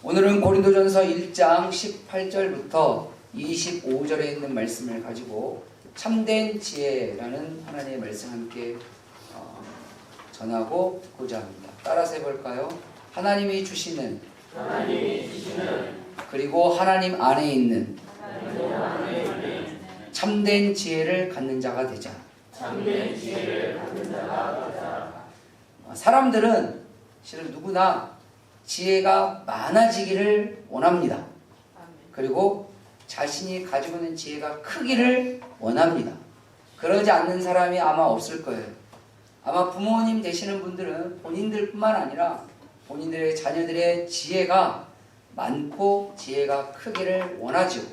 오늘은 고린도전서 1장 18절부터 25절에 있는 말씀을 가지고 참된 지혜라는 하나님의 말씀 함께 전하고 듣고자 합니다. 따라서 해볼까요? 하나님이 주시는 그리고 하나님 안에 있는 참된 지혜를 갖는 자가 되자. 사람들은 실은 누구나 지혜가 많아지기를 원합니다. 그리고 자신이 가지고 있는 지혜가 크기를 원합니다. 그러지 않는 사람이 아마 없을 거예요. 아마 부모님 되시는 분들은 본인들뿐만 아니라 본인들의 자녀들의 지혜가 많고 지혜가 크기를 원하죠.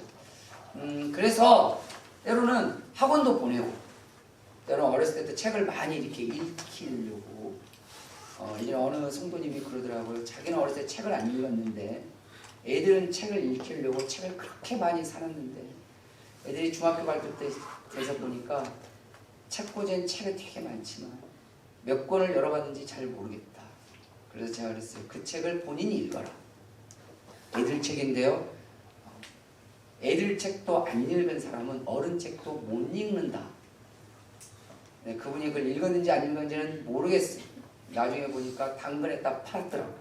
그래서 때로는 학원도 보내고, 때로는 어렸을 때부터 책을 많이 이렇게 읽히려고, 이제 어느 성도님이 그러더라고요. 자기는 어렸을 때 책을 안 읽었는데 애들은 책을 읽히려고 책을 그렇게 많이 사놨는데 애들이 중학교 갈 때 돼서 보니까 책꽂이엔 책이 되게 많지만 몇 권을 열어봤는지 잘 모르겠다. 그래서 제가 그랬어요. 그 책을 본인이 읽어라. 애들 책인데요, 애들 책도 안 읽은 사람은 어른 책도 못 읽는다. 네, 그분이 그걸 읽었는지 안 읽었는지는 모르겠어요. 나중에 보니까 당근에다 팔았더라고요.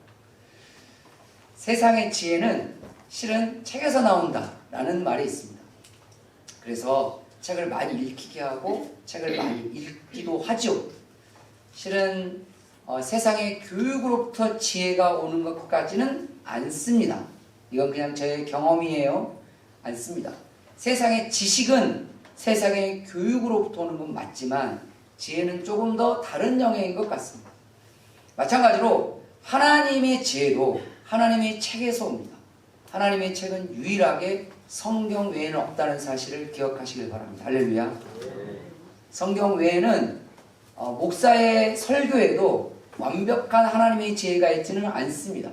세상의 지혜는 실은 책에서 나온다 라는 말이 있습니다. 그래서 책을 많이 읽히게 하고 책을 많이 읽기도 하죠. 실은 세상의 교육으로부터 지혜가 오는 것까지는 않습니다. 이건 그냥 저의 경험이에요. 않습니다. 세상의 지식은 세상의 교육으로부터 오는 건 맞지만 지혜는 조금 더 다른 영역인 것 같습니다. 마찬가지로 하나님의 지혜도 하나님의 책에서 옵니다. 하나님의 책은 유일하게 성경 외에는 없다는 사실을 기억하시길 바랍니다. 할렐루야. 성경 외에는 목사의 설교에도 완벽한 하나님의 지혜가 있지는 않습니다.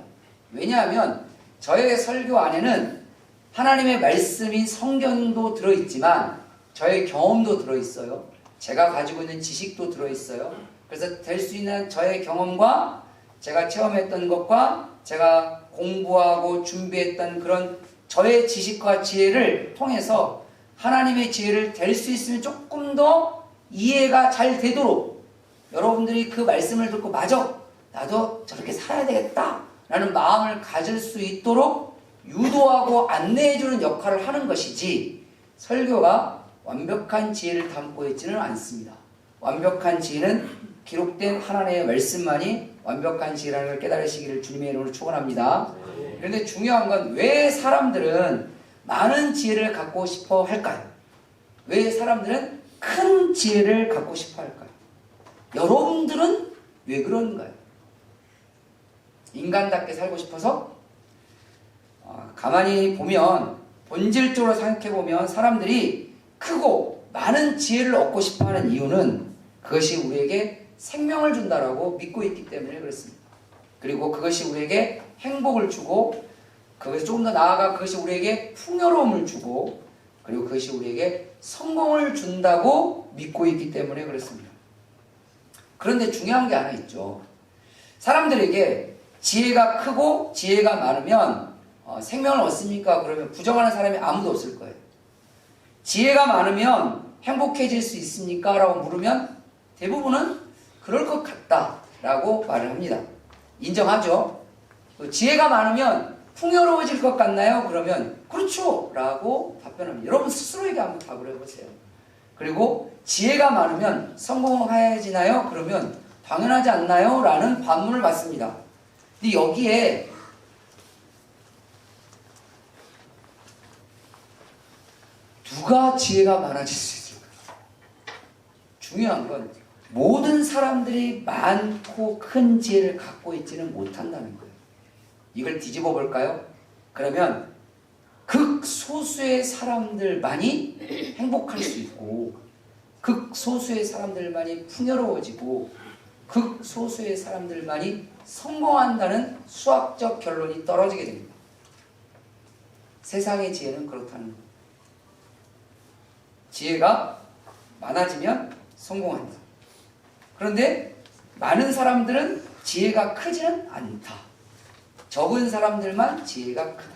왜냐하면 저의 설교 안에는 하나님의 말씀인 성경도 들어있지만 저의 경험도 들어있어요. 제가 가지고 있는 지식도 들어있어요. 그래서 될 수 있는 저의 경험과 제가 체험했던 것과 제가 공부하고 준비했던 그런 저의 지식과 지혜를 통해서 하나님의 지혜를 될 수 있으면 조금 더 이해가 잘 되도록 여러분들이 그 말씀을 듣고 맞아, 나도 저렇게 살아야 되겠다 라는 마음을 가질 수 있도록 유도하고 안내해주는 역할을 하는 것이지, 설교가 완벽한 지혜를 담고 있지는 않습니다. 완벽한 지혜는 기록된 하나님의 말씀만이 완벽한 지혜라는 걸 깨달으시기를 주님의 이름으로 축원합니다. 그런데 중요한 건 왜 사람들은 많은 지혜를 갖고 싶어 할까요? 왜 사람들은 큰 지혜를 갖고 싶어 할까요? 여러분들은 왜 그런가요? 인간답게 살고 싶어서? 가만히 보면, 본질적으로 생각해 보면 사람들이 크고 많은 지혜를 얻고 싶어 하는 이유는 그것이 우리에게 생명을 준다라고 믿고 있기 때문에 그렇습니다. 그리고 그것이 우리에게 행복을 주고, 그것이 조금 더 나아가 그것이 우리에게 풍요로움을 주고, 그리고 그것이 우리에게 성공을 준다고 믿고 있기 때문에 그렇습니다. 그런데 중요한 게 하나 있죠. 사람들에게 지혜가 크고 지혜가 많으면 생명을 얻습니까? 그러면 부정하는 사람이 아무도 없을 거예요. 지혜가 많으면 행복해질 수 있습니까? 라고 물으면 대부분은 그럴 것 같다 라고 말을 합니다. 인정하죠? 지혜가 많으면 풍요로워질 것 같나요? 그러면 그렇죠 라고 답변합니다. 여러분 스스로에게 한번 답을 해보세요. 그리고 지혜가 많으면 성공해지나요? 그러면 당연하지 않나요? 라는 반문을 받습니다. 근데 여기에 누가 지혜가 많아질 수 있을까요? 중요한 건 모든 사람들이 많고 큰 지혜를 갖고 있지는 못한다는 거예요. 이걸 뒤집어 볼까요? 그러면 극소수의 사람들만이 행복할 수 있고, 극소수의 사람들만이 풍요로워지고, 극소수의 사람들만이 성공한다는 수학적 결론이 떨어지게 됩니다. 세상의 지혜는 그렇다는 거예요. 지혜가 많아지면 성공한다. 그런데 많은 사람들은 지혜가 크지는 않다. 적은 사람들만 지혜가 크다.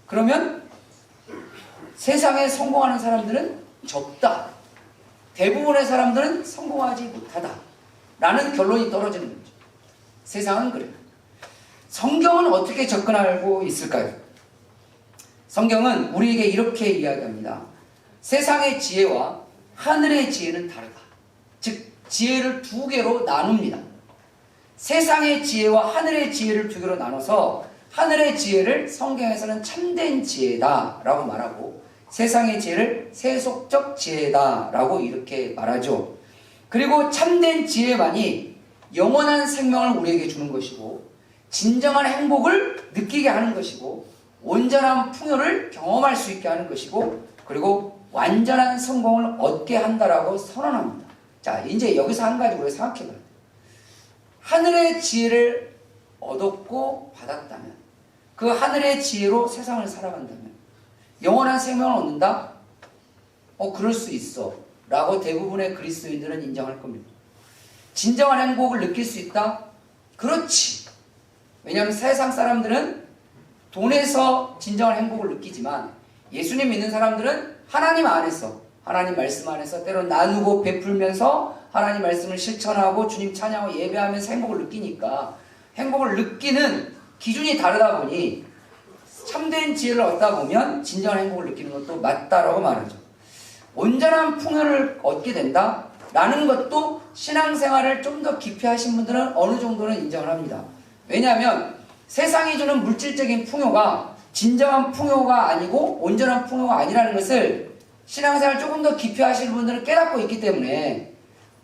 그러면 세상에 성공하는 사람들은 적다. 대부분의 사람들은 성공하지 못하다. 라는 결론이 떨어지는 거죠. 세상은 그래요. 성경은 어떻게 접근하고 있을까요? 성경은 우리에게 이렇게 이야기합니다. 세상의 지혜와 하늘의 지혜는 다르다. 즉 지혜를 두 개로 나눕니다. 세상의 지혜와 하늘의 지혜를 두 개로 나눠서 하늘의 지혜를 성경에서는 참된 지혜다 라고 말하고 세상의 지혜를 세속적 지혜다 라고 이렇게 말하죠. 그리고 참된 지혜만이 영원한 생명을 우리에게 주는 것이고 진정한 행복을 느끼게 하는 것이고 온전한 풍요를 경험할 수 있게 하는 것이고 그리고 완전한 성공을 얻게 한다라고 선언합니다. 자, 이제 여기서 한 가지 우리가 생각해 봐야 돼요. 하늘의 지혜를 얻었고 받았다면 그 하늘의 지혜로 세상을 살아간다면 영원한 생명을 얻는다? 그럴 수 있어 라고 대부분의 그리스도인들은 인정할 겁니다. 진정한 행복을 느낄 수 있다? 그렇지. 왜냐하면 세상 사람들은 돈에서 진정한 행복을 느끼지만 예수님 믿는 사람들은 하나님 안에서 하나님 말씀 안에서 때로 나누고 베풀면서 하나님 말씀을 실천하고 주님 찬양하고 예배하면서 행복을 느끼니까 행복을 느끼는 기준이 다르다 보니 참된 지혜를 얻다 보면 진정한 행복을 느끼는 것도 맞다라고 말하죠. 온전한 풍요를 얻게 된다 라는 것도 신앙생활을 좀 더 깊이 하신 분들은 어느 정도는 인정을 합니다. 왜냐하면 세상이 주는 물질적인 풍요가 진정한 풍요가 아니고 온전한 풍요가 아니라는 것을 신앙생활 조금 더 깊이 하시는 분들은 깨닫고 있기 때문에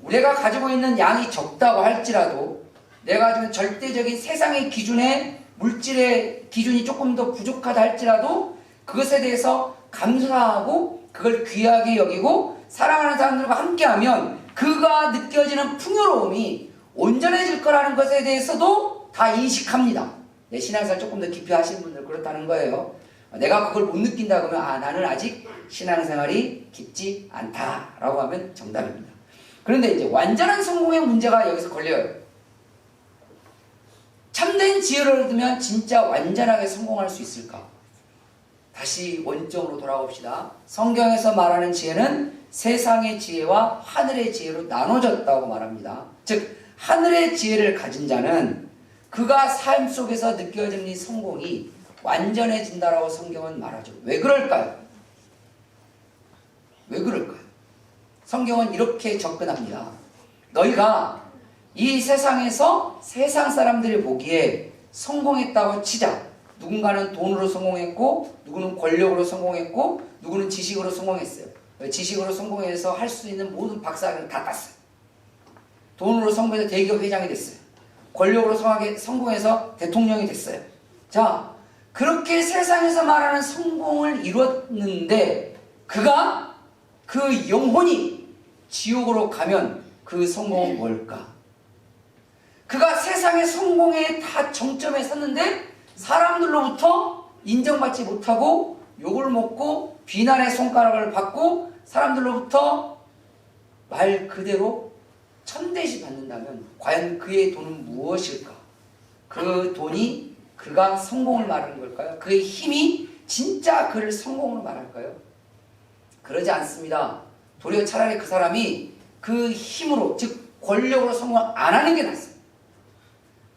우리가 가지고 있는 양이 적다고 할지라도 내가 가지고 있는 절대적인 세상의 기준에 물질의 기준이 조금 더 부족하다 할지라도 그것에 대해서 감사하고 그걸 귀하게 여기고 사랑하는 사람들과 함께하면 그가 느껴지는 풍요로움이 온전해질 거라는 것에 대해서도 다 인식합니다. 내 신앙생활 조금 더 깊이 하시는 분들 그렇다는 거예요. 내가 그걸 못 느낀다 그러면 나는 아직 신앙생활이 깊지 않다라고 하면 정답입니다. 그런데 이제 완전한 성공의 문제가 여기서 걸려요. 참된 지혜를 얻으면 진짜 완전하게 성공할 수 있을까? 다시 원점으로 돌아봅시다. 성경에서 말하는 지혜는 세상의 지혜와 하늘의 지혜로 나눠졌다고 말합니다. 즉 하늘의 지혜를 가진 자는 그가 삶 속에서 느껴지는 이 성공이 완전해진다라고 성경은 말하죠. 왜 그럴까요? 왜 그럴까요? 성경은 이렇게 접근합니다. 너희가 이 세상에서 세상 사람들이 보기에 성공했다고 치자. 누군가는 돈으로 성공했고 누구는 권력으로 성공했고 누구는 지식으로 성공했어요. 지식으로 성공해서 할 수 있는 모든 박사학위를 다 땄어요. 돈으로 성공해서 대기업 회장이 됐어요. 권력으로 성공해서 대통령이 됐어요. 자, 그렇게 세상에서 말하는 성공을 이뤘는데 그가 그 영혼이 지옥으로 가면 그 성공은 뭘까? 그가 세상의 성공에 다 정점에 섰는데 사람들로부터 인정받지 못하고 욕을 먹고 비난의 손가락을 받고 사람들로부터 말 그대로 천대시 받는다면 과연 그의 돈은 무엇일까? 그 돈이 그가 성공을 말하는 걸까요? 그의 힘이 진짜 그를 성공으로 말할까요? 그러지 않습니다. 도리어 차라리 그 사람이 그 힘으로 즉 권력으로 성공을 안 하는 게 낫습니다.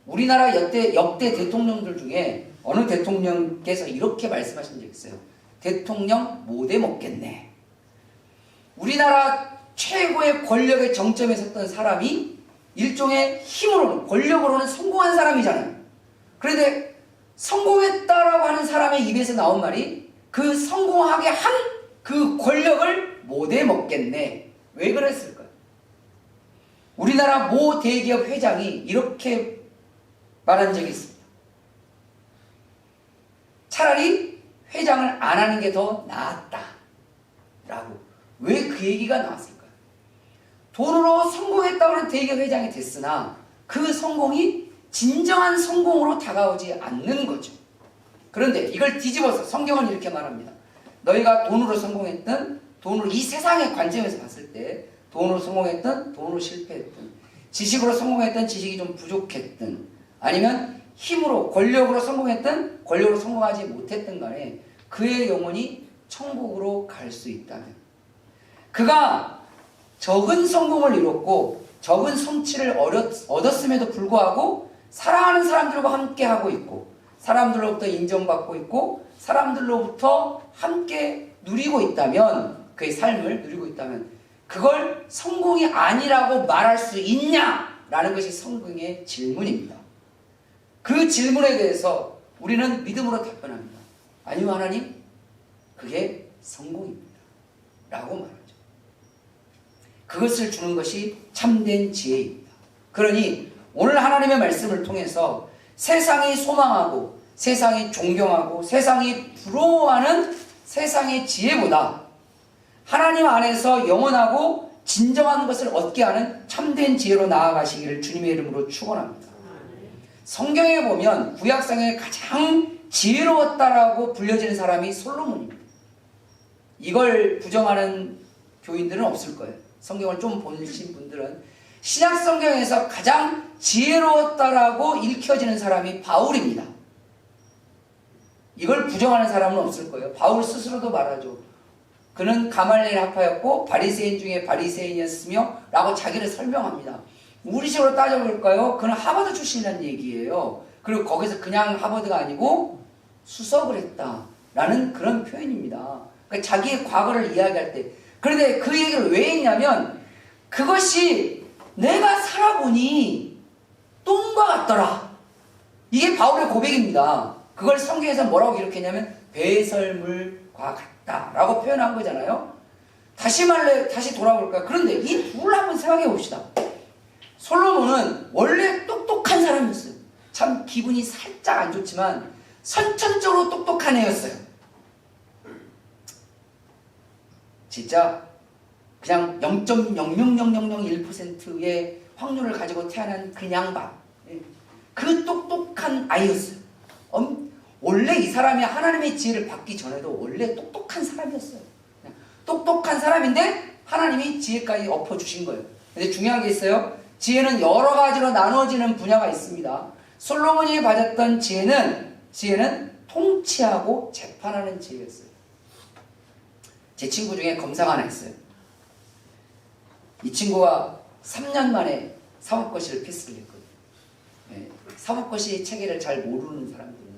우리나라 역대 대통령들 중에 어느 대통령께서 이렇게 말씀하신 적 있어요. 대통령 못 해먹겠네. 우리나라 최고의 권력의 정점에 섰던 사람이 일종의 힘으로는 권력으로는 성공한 사람이잖아요. 그런데 성공했다라고 하는 사람의 입에서 나온 말이 그 성공하게 한 그 권력을 못 해먹겠네. 왜 그랬을까요? 우리나라 모 대기업 회장이 이렇게 말한 적이 있습니다. 차라리 회장을 안 하는 게 더 낫다 라고. 왜 그 얘기가 나왔을까요? 돈으로 성공했다고 하는 대기업 회장이 됐으나 그 성공이 진정한 성공으로 다가오지 않는 거죠. 그런데 이걸 뒤집어서 성경은 이렇게 말합니다. 너희가 돈으로 성공했든 돈으로 이 세상의 관점에서 봤을 때 돈으로 성공했든 돈으로 실패했든 지식으로 성공했든 지식이 좀 부족했든 아니면 힘으로 권력으로 성공했든 권력으로 성공하지 못했든 간에 그의 영혼이 천국으로 갈 수 있다면, 그가 적은 성공을 이뤘고 적은 성취를 얻었음에도 불구하고 사랑하는 사람들과 함께하고 있고 사람들로부터 인정받고 있고 사람들로부터 함께 누리고 있다면, 그의 삶을 누리고 있다면 그걸 성공이 아니라고 말할 수 있냐라는 것이 성경의 질문입니다. 그 질문에 대해서 우리는 믿음으로 답변합니다. 아니요 하나님, 그게 성공입니다 라고 말하죠. 그것을 주는 것이 참된 지혜입니다. 그러니 오늘 하나님의 말씀을 통해서 세상이 소망하고 세상이 존경하고 세상이 부러워하는 세상의 지혜보다 하나님 안에서 영원하고 진정한 것을 얻게 하는 참된 지혜로 나아가시기를 주님의 이름으로 축원합니다. 성경에 보면 구약성에 가장 지혜로웠다라고 불려지는 사람이 솔로몬입니다. 이걸 부정하는 교인들은 없을 거예요. 성경을 좀 보신 분들은 신약 성경에서 가장 지혜로웠다라고 읽혀지는 사람이 바울입니다. 이걸 부정하는 사람은 없을 거예요. 바울 스스로도 말하죠. 그는 가말리엘 학파였고 바리새인 중에 바리새인이었으며 라고 자기를 설명합니다. 우리식으로 따져볼까요? 그는 하버드 출신이라는 얘기예요. 그리고 거기서 그냥 하버드가 아니고 수석을 했다라는 그런 표현입니다. 그러니까 자기의 과거를 이야기할 때. 그런데 그 얘기를 왜 했냐면 그것이 내가 살아보니 똥과 같더라. 이게 바울의 고백입니다. 그걸 성경에서 뭐라고 기록했냐면 배설물과 같다라고 표현한 거잖아요. 다시 돌아볼까요? 그런데 이 둘을 한번 생각해 봅시다. 솔로몬은 원래 똑똑한 사람이었어요. 참 기분이 살짝 안 좋지만 선천적으로 똑똑한 애였어요. 진짜 그냥 0.00001%의 확률을 가지고 태어난 그냥 그 똑똑한 아이였어요. 원래 이 사람이 하나님의 지혜를 받기 전에도 원래 똑똑한 사람이었어요. 똑똑한 사람인데 하나님이 지혜까지 엎어주신 거예요. 근데 중요한 게 있어요. 지혜는 여러 가지로 나누어지는 분야가 있습니다. 솔로몬이 받았던 지혜는 통치하고 재판하는 지혜였어요. 제 친구 중에 검사가 하나 있어요. 이 친구가 3년 만에 사법고시를 패스를 했거든요. 네, 사법고시 체계를 잘 모르는 사람들은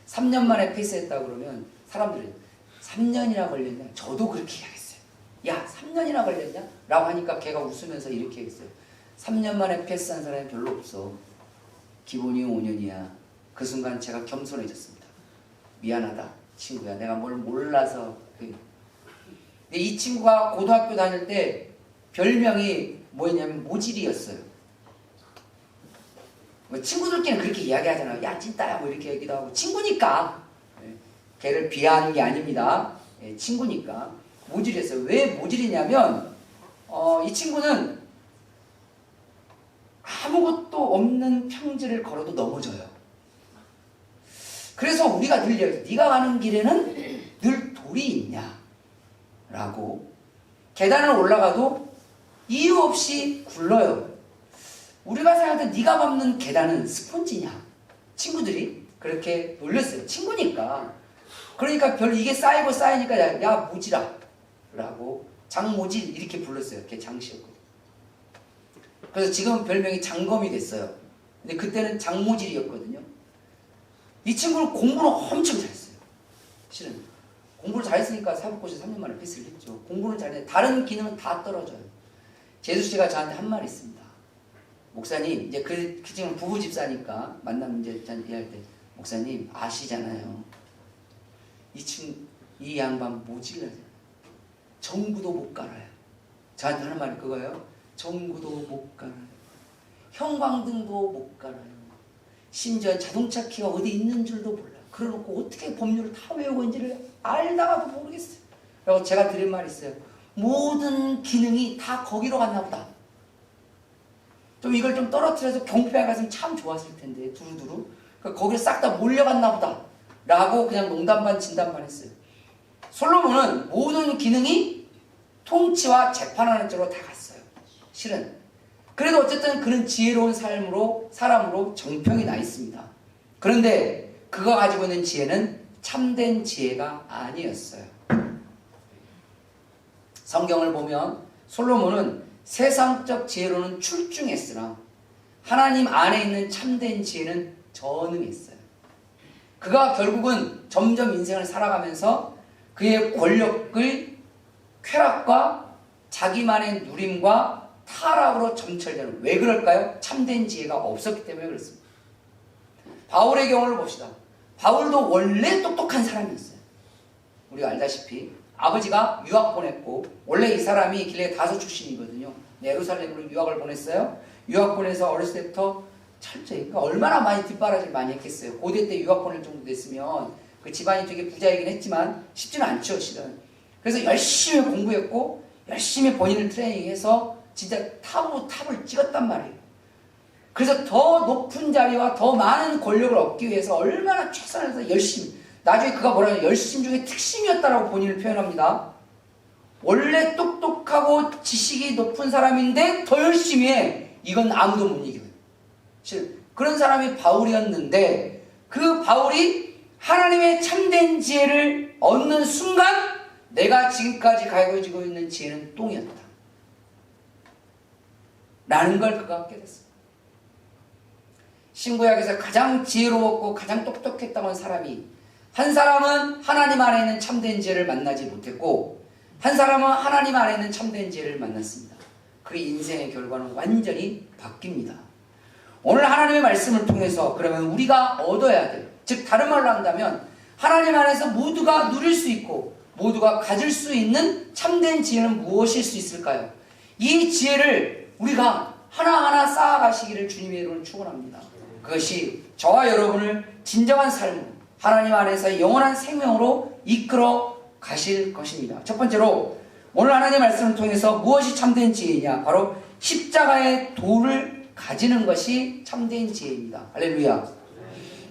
3년 만에 패스했다 그러면 사람들은 3년이나 걸렸냐? 저도 그렇게 이야기했어요. 야, 3년이나 걸렸냐? 라고 하니까 걔가 웃으면서 이렇게 했어요. 3년 만에 패스한 사람이 별로 없어. 기본이 5년이야. 그 순간 제가 겸손해졌습니다. 미안하다 친구야, 내가 뭘 몰라서. 근데 이 친구가 고등학교 다닐 때 별명이 뭐였냐면 모질이였어요. 친구들끼리는 그렇게 이야기하잖아요. 야 찐따야 뭐 이렇게 얘기도 하고. 친구니까. 걔를 비하하는 게 아닙니다. 친구니까 모질이었어요. 왜 모질이냐면 이 친구는 아무것도 없는 평지를 걸어도 넘어져요. 그래서 우리가 늘 얘기해요. 네가 가는 길에는 늘 돌이 있냐 라고. 계단을 올라가도 이유 없이 굴러요. 우리가 생각할 때 네가 밟는 계단은 스펀지냐. 친구들이 그렇게 놀렸어요. 친구니까. 그러니까 이게 쌓이니까 야 모지라 라고 장모질 이렇게 불렀어요. 걔 장씨였거든요. 그래서 지금 별명이 장검이 됐어요. 근데 그때는 장모질이었거든요. 이 친구는 공부를 엄청 잘했어요. 실은 공부를 잘했으니까 사법고시 3년 만에 패스를 했죠. 공부는 잘했는데 다른 기능은 다 떨어져요. 재수씨가 저한테 한 말이 있습니다. 목사님, 이제 그 친구는 부부 집사니까 만나면 이제 얘기할 때, 목사님 아시잖아요. 이 양반 모질라잖아요. 정구도 못 갈아요. 저한테 하는 말이 그거예요. 정구도 못 갈아요. 형광등도 못 갈아요. 심지어 자동차 키가 어디 있는 줄도 몰라요. 그래놓고 어떻게 법률을 다 외우고 있는지를 알다가도 모르겠어요. 그리고 제가 드린 말이 있어요. 모든 기능이 다 거기로 갔나 보다. 좀 이걸 좀 떨어뜨려서 경포에 갔으면 참 좋았을 텐데 두루두루. 그러니까 거기로 싹 다 몰려갔나 보다 라고 그냥 농담 반 진담 반 했어요. 솔로몬은 모든 기능이 통치와 재판하는 쪽으로 다 갔어요. 실은. 그래도 어쨌든 그는 지혜로운 사람으로 정평이 나 있습니다. 그런데 그가 가지고 있는 지혜는 참된 지혜가 아니었어요. 성경을 보면 솔로몬은 세상적 지혜로는 출중했으나 하나님 안에 있는 참된 지혜는 전능했어요. 그가 결국은 점점 인생을 살아가면서 그의 권력의 쾌락과 자기만의 누림과 타락으로 점철되는, 왜 그럴까요? 참된 지혜가 없었기 때문에 그렇습니다. 바울의 경우를 봅시다. 바울도 원래 똑똑한 사람이었어요. 우리가 알다시피 아버지가 유학 보냈고, 원래 이 사람이 길레 다소 출신이거든요. 예루살렘으로 유학을 보냈어요. 유학 보내서 어렸을 때부터 철저히, 그러니까 얼마나 많이 뒷바라지를 많이 했겠어요. 고대 때 유학 보낼 정도 됐으면 그 집안이 되게 부자이긴 했지만 쉽지는 않죠, 실은. 그래서 열심히 공부했고 열심히 본인을 트레이닝해서 진짜 탑으로 탑을 찍었단 말이에요. 그래서 더 높은 자리와 더 많은 권력을 얻기 위해서 얼마나 최선을 다해서 열심히, 나중에 그가 뭐라고 열심 중에 특심이었다라고 본인을 표현합니다. 원래 똑똑하고 지식이 높은 사람인데 더 열심히 해. 이건 아무도 못 이겨요. 그런 사람이 바울이었는데, 그 바울이 하나님의 참된 지혜를 얻는 순간 내가 지금까지 가지고 있는 지혜는 똥이었다 라는 걸 그가 깨닫습니다. 신구약에서 가장 지혜로웠고 가장 똑똑했다고 하는 사람이, 한 사람은 하나님 안에 있는 참된 지혜를 만나지 못했고 한 사람은 하나님 안에 있는 참된 지혜를 만났습니다. 그 인생의 결과는 완전히 바뀝니다. 오늘 하나님의 말씀을 통해서 그러면 우리가 얻어야 돼요. 즉 다른 말로 한다면 하나님 안에서 모두가 누릴 수 있고 모두가 가질 수 있는 참된 지혜는 무엇일 수 있을까요? 이 지혜를 우리가 하나하나 쌓아가시기를 주님의 이름으로 축원합니다. 그것이 저와 여러분을 진정한 삶으로 하나님 안에서 영원한 생명으로 이끌어 가실 것입니다. 첫 번째로 오늘 하나님의 말씀을 통해서 무엇이 참된 지혜이냐? 바로 십자가의 도를 가지는 것이 참된 지혜입니다. 할렐루야.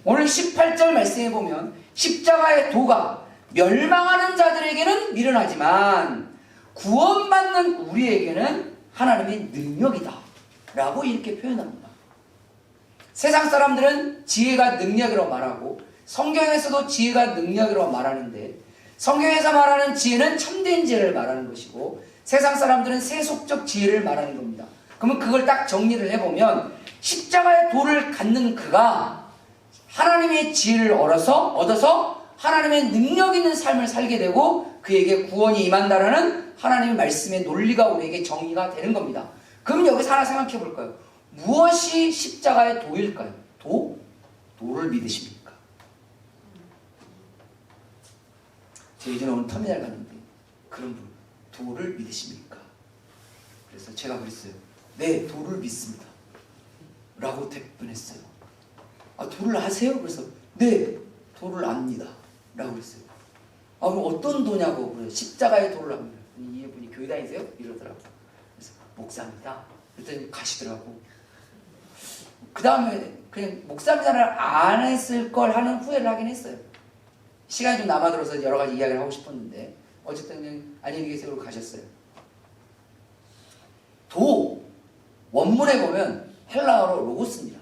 오늘 18절 말씀에 보면 십자가의 도가 멸망하는 자들에게는 미련하지만 구원받는 우리에게는 하나님의 능력이다 라고 이렇게 표현합니다. 세상 사람들은 지혜가 능력이라고 말하고 성경에서도 지혜가 능력이라고 말하는데, 성경에서 말하는 지혜는 참된 지혜를 말하는 것이고 세상 사람들은 세속적 지혜를 말하는 겁니다. 그러면 그걸 딱 정리를 해보면 십자가의 도를 갖는 그가 하나님의 지혜를 얻어서 하나님의 능력 있는 삶을 살게 되고 그에게 구원이 임한다라는 하나님의 말씀의 논리가 우리에게 정의가 되는 겁니다. 그럼 여기서 하나 생각해 볼까요? 무엇이 십자가의 도일까요? 도를 믿으십니까? 저 예전에 오늘 터미널 갔는데 그런 분, 도를 믿으십니까? 그래서 제가 그랬어요. 네, 도를 믿습니다 라고 대답했어요. 아, 도를 아세요? 그래서 네, 도를 압니다 라고 했어요. 아, 그럼 어떤 도냐고. 그래서 십자가의 도를 압니다. 이분이 교회 다니세요? 이러더라고요. 그래서 목사입니다. 그랬더니 가시더라고. 그 다음에 그냥 목사입니다를 안 했을 걸 하는 후회를 하긴 했어요. 시간이 좀 남아들어서 여러 가지 이야기를 하고 싶었는데 어쨌든 그냥 안녕히 계세요로 가셨어요. 도, 원문에 보면 헬라어로 로고스입니다.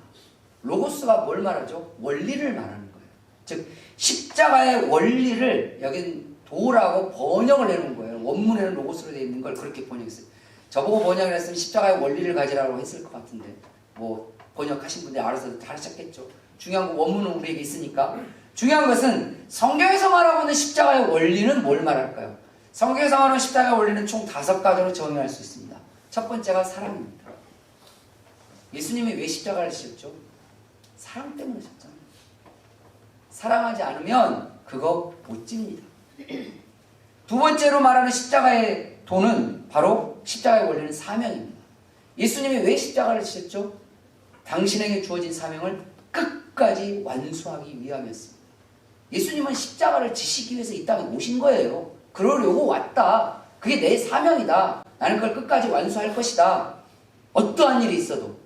로고스가 뭘 말하죠? 원리를 말하는 거예요. 즉 십자가의 원리를 여긴 도라고 번역을 해놓은 거예요. 원문에는 로고스로 되어 있는 걸 그렇게 번역했어요. 저보고 번역을 했으면 십자가의 원리를 가지라고 했을 것 같은데 뭐 번역하신 분들이 알아서 다 하셨겠죠. 중요한 건 원문은 우리에게 있으니까. 중요한 것은 성경에서 말하고 있는 십자가의 원리는 뭘 말할까요? 성경에서 말하는 십자가의 원리는 총 5가지로 정의할 수 있습니다. 첫 번째가 사랑입니다. 예수님이 왜 십자가를 지셨죠? 사랑 때문에 졌잖아요. 사랑하지 않으면 그거 못 집니다. 두 번째로 말하는 십자가의 도는 바로 십자가의 원리는 사명입니다. 예수님이 왜 십자가를 지셨죠? 당신에게 주어진 사명을 끝까지 완수하기 위함이었습니다. 예수님은 십자가를 지시기 위해서 이 땅에 오신 거예요. 그러려고 왔다. 그게 내 사명이다. 나는 그걸 끝까지 완수할 것이다. 어떠한 일이 있어도.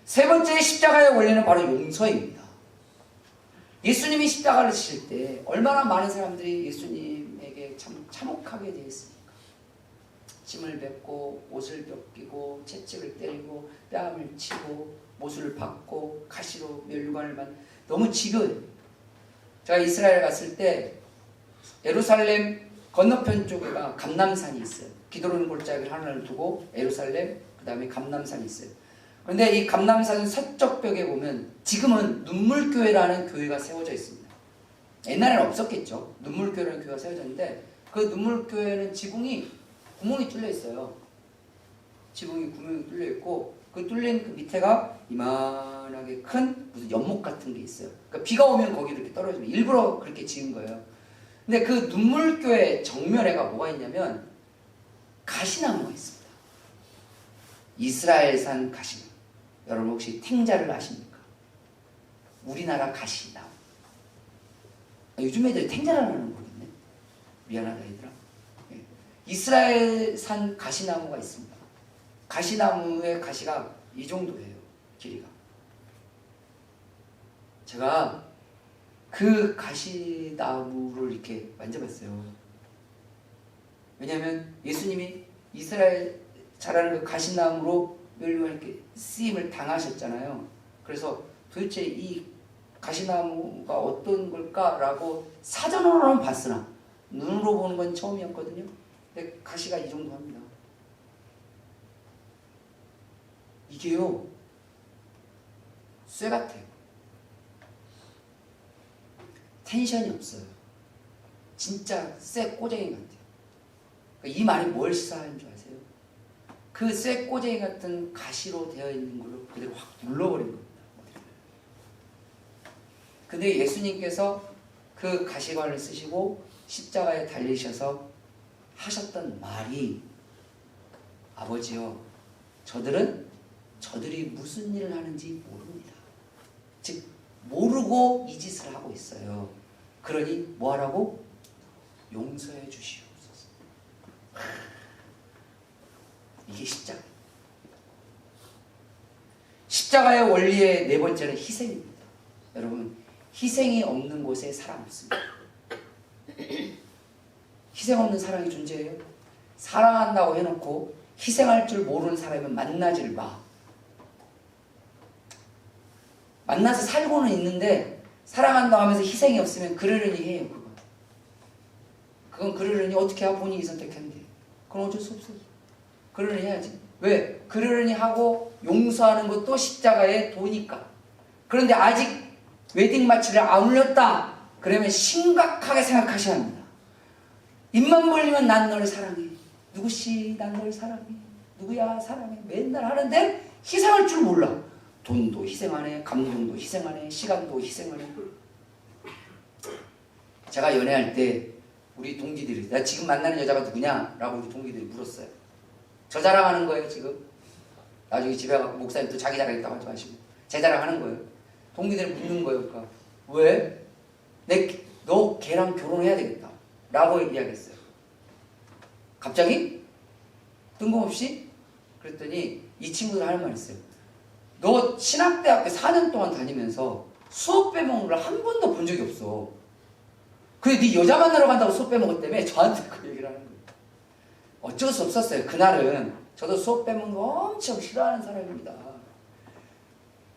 세 번째 십자가의 원리는 바로 용서입니다. 예수님이 십자가를 지실 때 얼마나 많은 사람들이 예수님에게 참 참혹하게 되었습니까? 침을 뱉고 옷을 벗기고 채찍을 때리고 뺨을 치고 못을 박고 가시로 멸관을 만 너무 지겨워요. 제가 이스라엘 갔을 때 예루살렘 건너편 쪽에가 감람산이 있어요. 기드론 골짜기를 하나를 두고 예루살렘, 그 다음에 감람산이 있어요. 그런데 이 감람산 서쪽 벽에 보면 지금은 눈물교회라는 교회가 세워져 있습니다. 옛날에는 없었겠죠. 눈물교회라는 교회가 세워졌는데 그 눈물교회는 지붕이 구멍이 뚫려 있어요. 지붕이 구멍이 뚫려 있고 그 뚫린 그 밑에가 이만하게 큰 무슨 연못 같은 게 있어요. 그러니까 비가 오면 거기 이렇게 떨어지면 일부러 그렇게 지은 거예요. 근데 그 눈물교회 정면에가 뭐가 있냐면 가시나무가 있습니다. 이스라엘산 가시나무. 여러분 혹시 탱자를 아십니까? 우리나라 가시나무. 요즘 애들이 탱자라는 걸 모르겠네. 미안하다 얘들아. 이스라엘산 가시나무가 있습니다. 가시나무의 가시가 이 정도예요. 길이가. 제가 그 가시나무를 이렇게 만져봤어요. 왜냐하면 예수님이 이스라엘 자라는 그 가시나무로 이렇게 쓰임을 당하셨잖아요. 그래서 도대체 이 가시나무가 어떤 걸까라고 사전으로는 봤으나 눈으로 보는 건 처음이었거든요. 근데 가시가 이 정도 합니다. 이게요, 쇠 같아요. 텐션이 없어요. 진짜 쇠 꼬쟁이 같아요. 그러니까 이 말이 뭘 시사하는 줄 아세요? 그 쇠 꼬쟁이 같은 가시로 되어 있는 걸로 그대로 확 눌러버린 겁니다. 근데 예수님께서 그 가시관을 쓰시고 십자가에 달리셔서 하셨던 말이 아버지요, 저들이 무슨 일을 하는지 모릅니다. 즉 모르고 이 짓을 하고 있어요. 그러니 뭐하라고? 용서해 주시옵소서. 이게 십자가. 십자가의 원리의 네 번째는 희생입니다. 여러분, 희생이 없는 곳에 사랑 없습니다. 희생 없는 사랑이 존재해요? 사랑한다고 해놓고 희생할 줄 모르는 사람은 만나질 마. 만나서 살고는 있는데 사랑한다고 하면서 희생이 없으면 그러려니 해요. 그건 그러려니 어떻게 하고 본인이 선택했는데 그건 어쩔 수 없어요. 그러려니 해야지. 왜? 그러려니 하고 용서하는 것도 십자가에 도니까. 그런데 아직 웨딩 마치를 안 올렸다. 그러면 심각하게 생각하셔야 합니다. 입만 벌리면 난 너를 사랑해. 누구씨 난 너를 사랑해. 누구야 사랑해. 맨날 하는데 희생할 줄 몰라. 돈도 희생하네, 감동도 희생하네, 시간도 희생하네. 제가 연애할 때 우리 동기들이 나 지금 만나는 여자가 누구냐? 라고 우리 동기들이 물었어요. 저 자랑하는 거예요 지금. 나중에 집에 가서 목사님 또 자기 자랑했다고 하지 마시고 제 자랑하는 거예요. 동기들이 묻는 거예요. 그러니까 왜? 너 걔랑 결혼해야 되겠다 라고 이야기했어요. 갑자기? 뜬금없이? 그랬더니 이 친구들 하는 말이 있어요. 너 신학대학교 4년 동안 다니면서 수업 빼먹는 걸 한 번도 본 적이 없어. 근데 네 여자 만나러 간다고 수업 빼먹었다며 저한테 그 얘기를 하는 거예요. 어쩔 수 없었어요. 그날은 저도 수업 빼먹는 거 엄청 싫어하는 사람입니다.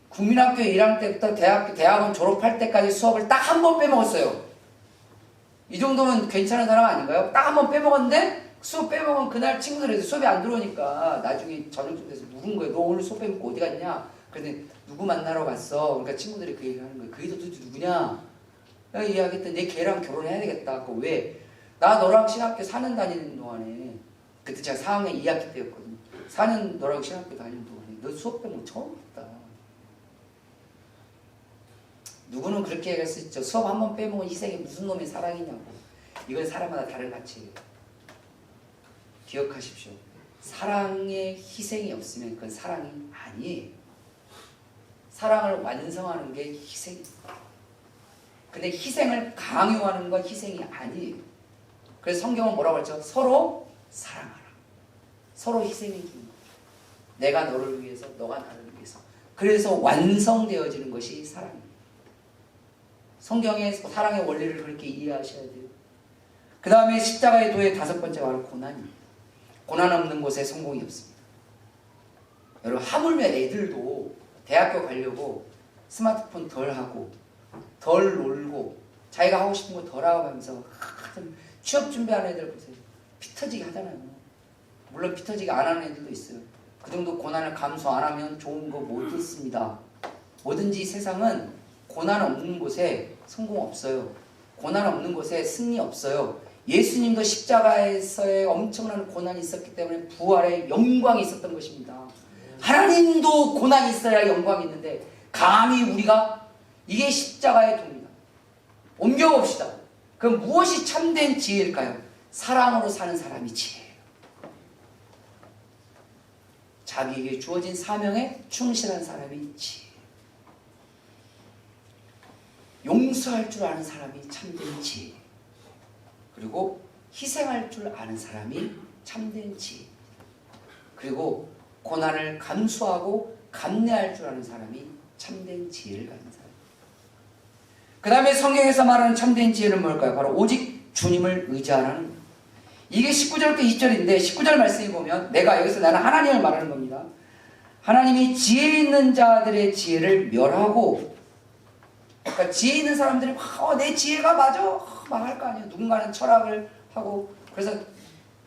국민학교 1학년 때부터 대학원 졸업할 때까지 수업을 딱 한 번 빼먹었어요. 이 정도면 괜찮은 사람 아닌가요? 딱 한 번 빼먹었는데 수업 빼먹은 그날 친구들이 수업이 안 들어오니까 나중에 저녁쯤 돼서 물은 거예요. 너 오늘 수업 빼먹고 어디 갔냐? 그랬더니 누구 만나러 갔어? 그러니까 친구들이 그 얘기 하는 거예요. 그게 도대체 누구냐? 내가 이야기했더니 내 걔랑 결혼해야 되겠다. 그 왜? 나 너랑 신학교 4년 다니는 동안에 그때 제가 4학년 2학기 때였거든요. 4년 너랑 신학교 다니는 동안에 너 수업 빼먹은 거 처음 봤다. 누구는 그렇게 얘기했었죠. 수업 한 번 빼먹은 희생이 무슨 놈의 사랑이냐고. 이건 사람마다 다른 가치예요. 기억하십시오. 사랑에 희생이 없으면 그건 사랑이 아니에요. 사랑을 완성하는 게 희생입니다. 근데 희생을 강요하는 건 희생이 아니에요. 그래서 성경은 뭐라고 했죠? 서로 사랑하라. 서로 희생해 주는 거예요. 내가 너를 위해서, 너가 나를 위해서. 그래서 완성되어지는 것이 사랑입니다. 성경의 사랑의 원리를 그렇게 이해하셔야 돼요. 그 다음에 십자가의 도의 다섯 번째가 바로 고난입니다. 고난 없는 곳에 성공이 없습니다. 여러분 하물며 애들도 대학교 가려고 스마트폰 덜 하고 덜 놀고 자기가 하고 싶은 거 덜 하고 하면서 취업 준비하는 애들 보세요. 피 터지게 하잖아요. 물론 피 터지게 안 하는 애들도 있어요. 그 정도 고난을 감수 안 하면 좋은 거 못 있습니다. 뭐든지 세상은 고난 없는 곳에 성공 없어요. 고난 없는 곳에 승리 없어요. 예수님도 십자가에서의 엄청난 고난이 있었기 때문에 부활의 영광이 있었던 것입니다. 하나님도 고난이 있어야 영광이 있는데 감히 우리가 이게 십자가의 도입니다. 옮겨봅시다. 그럼 무엇이 참된 지혜일까요? 사랑으로 사는 사람이 지혜예요. 자기에게 주어진 사명에 충실한 사람이 지혜예요. 용서할 줄 아는 사람이 참된 지혜. 그리고 희생할 줄 아는 사람이 참된 지혜. 그리고 고난을 감수하고 감내할 줄 아는 사람이 참된 지혜를 가진 사람. 그 다음에 성경에서 말하는 참된 지혜는 뭘까요? 바로 오직 주님을 의지하는. 이게 19절부터 20절인데 19절 말씀에 보면 내가 여기서 나는 하나님을 말하는 겁니다. 하나님이 지혜 있는 자들의 지혜를 멸하고, 그러니까 지혜 있는 사람들이 내 지혜가 맞아 막 할 거 아니에요. 누군가는 철학을 하고, 그래서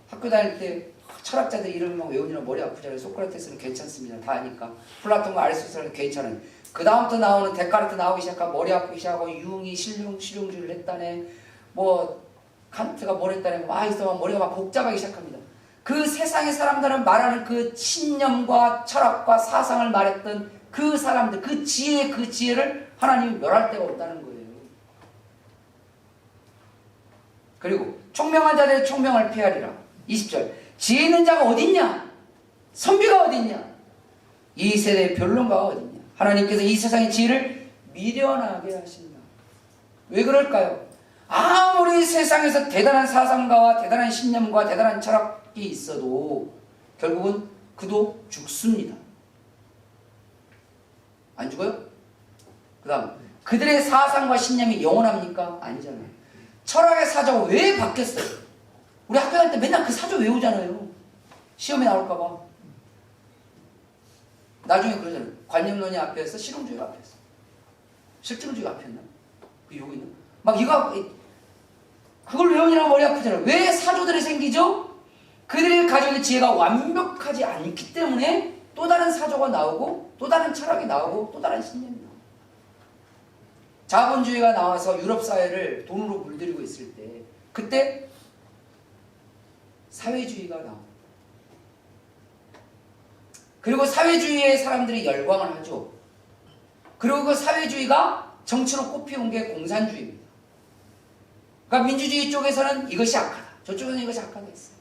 학교 다닐 때 철학자들 이름 막 외우느라 머리 아프잖아요. 소크라테스는 괜찮습니다. 다 아니까. 플라톤과 아리스토텔은 괜찮아요. 그 다음부터 나오는 데카르트 나오기 시작하고 머리 아프기 시작하고, 유흥이 실용주의를 했다네, 뭐 칸트가 뭘 했다네, 막 있어 머리가 막 복잡하기 시작합니다. 그 세상의 사람들은 말하는 그 신념과 철학과 사상을 말했던 그 사람들, 그 지혜를 하나님이 멸할 데가 없다는 거예요. 그리고 총명한 자들의 총명을 피하리라. 20절 지혜 있는 자가 어딨냐? 선비가 어딨냐? 이 세대의 변론가가 어딨냐? 하나님께서 이 세상의 지혜를 미련하게 하신다. 왜 그럴까요? 아무리 세상에서 대단한 사상가와 대단한 신념과 대단한 철학이 있어도 결국은 그도 죽습니다. 안 죽어요? 그 다음 그들의 사상과 신념이 영원합니까? 아니잖아요. 철학의 사조가 왜 바뀌었어요? 우리 학교 다닐 때 맨날 그 사조 외우잖아요. 시험에 나올까봐. 나중에 그러잖아요. 관념론이 앞에서 실용주의가 앞에서. 실증주의가 앞이었나? 그 요거 있나? 막 이거 그걸 외우느라 머리 아프잖아요. 왜 사조들이 생기죠? 그들이 가지고 있는 지혜가 완벽하지 않기 때문에 또 다른 사조가 나오고, 또 다른 철학이 나오고, 또 다른 신념이 나오고. 자본주의가 나와서 유럽 사회를 돈으로 물들이고 있을 때, 그때 사회주의가 나옵니다. 그리고 사회주의의 사람들이 열광을 하죠. 그리고 그 사회주의가 정치로 꼽혀온 게 공산주의입니다. 그러니까 민주주의 쪽에서는 이것이 악하다, 저쪽에서는 이것이 악하다 했어요.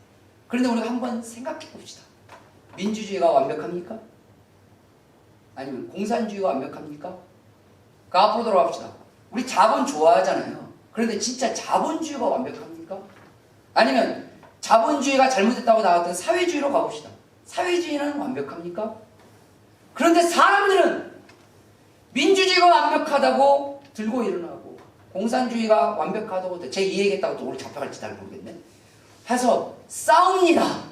그런데 우리가 한번 생각해 봅시다. 민주주의가 완벽합니까? 아니면 공산주의가 완벽합니까? 그 앞으로 돌아갑시다. 우리 자본 좋아하잖아요. 그런데 진짜 자본주의가 완벽합니까? 아니면 자본주의가 잘못됐다고 나왔던 사회주의로 가봅시다. 사회주의는 완벽합니까? 그런데 사람들은 민주주의가 완벽하다고 들고 일어나고, 공산주의가 완벽하다고 제 이해했다고 또 오늘 잡혀갈지 잘 모르겠네. 해서 싸웁니다.